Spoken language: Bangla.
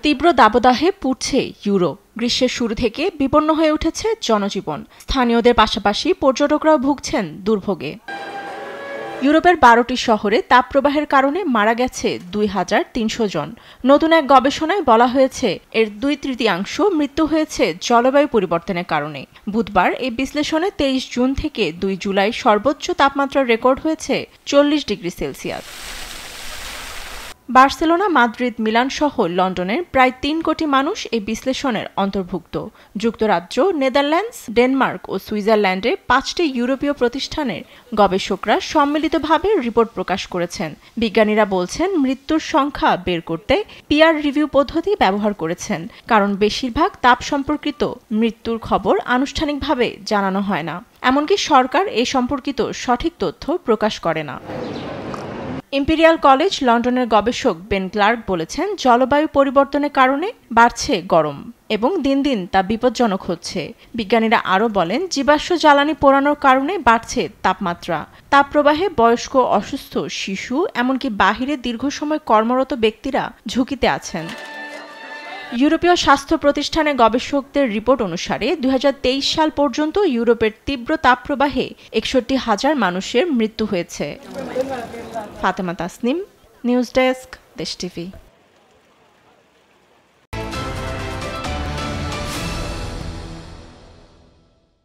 তীব্র দাবদাহে পুড়ছে ইউরোপ। গ্রীষ্মের শুরু থেকে বিপন্ন হয়ে উঠেছে জনজীবন। স্থানীয়দের পাশাপাশি পর্যটকরাও ভুগছেন দুর্ভোগে। ইউরোপের 12টি শহরে তাপপ্রবাহের কারণে মারা গেছে 2300 জন। নতুন এক গবেষণায় বলা হয়েছে এর 2/3 মৃত্যু হয়েছে জলবায়ু পরিবর্তনের কারণে। বুধবার এই বিশ্লেষণে 23 জুন থেকে 2 জুলাই সর্বোচ্চ তাপমাত্রার রেকর্ড হয়েছে 40 degree Celsius. Barcelona, Madrid, Milan সহ লন্ডনের প্রায় 3 কোটি মানুষ এই বিশ্লেষণের অন্তর্ভুক্ত। যুক্তরাজ্য, নেদারল্যান্ডস, ডেনমার্ক ও সুইজারল্যান্ডে 5টি ইউরোপীয় প্রতিষ্ঠানের গবেষকরা সম্মিলিতভাবে রিপোর্ট প্রকাশ করেছেন। বিজ্ঞানীরা বলছেন, মৃত্যুর সংখ্যা বের করতে পিয়ার রিভিউ পদ্ধতি ব্যবহার করেছেন, কারণ বেশিরভাগ তাপ সম্পর্কিত মৃত্যুর খবর আনুষ্ঠানিকভাবে জানানো হয় না। এমনকি সরকার এ সম্পর্কিত সঠিক তথ্য প্রকাশ করে না। ইম্পেরিয়াল কলেজ লন্ডনের গবেষক বেন ক্লার্ক বলেছেন, জলবায়ু পরিবর্তনের কারণে বাড়ছে গরম এবং দিন দিন তা বিপজ্জনক হচ্ছে। বিজ্ঞানীরা আরও বলেন, জীবাশ্ম জ্বালানি পোড়ানোর কারণে বাড়ছে তাপমাত্রা। তাপপ্রবাহে বয়স্ক, অসুস্থ, শিশু এমনকি বাহিরে দীর্ঘ সময় কর্মরত ব্যক্তিরা ঝুঁকিতে আছেন। ইউরোপীয় স্বাস্থ্য প্রতিষ্ঠানের গবেষকদের রিপোর্ট অনুসারে 2023 সাল পর্যন্ত ইউরোপের তীব্র তাপপ্রবাহে 61,000 মানুষের মৃত্যু হয়েছে। ফাতেমা তাসনিম, নিউজ ডেস্ক, দেশ টিভি।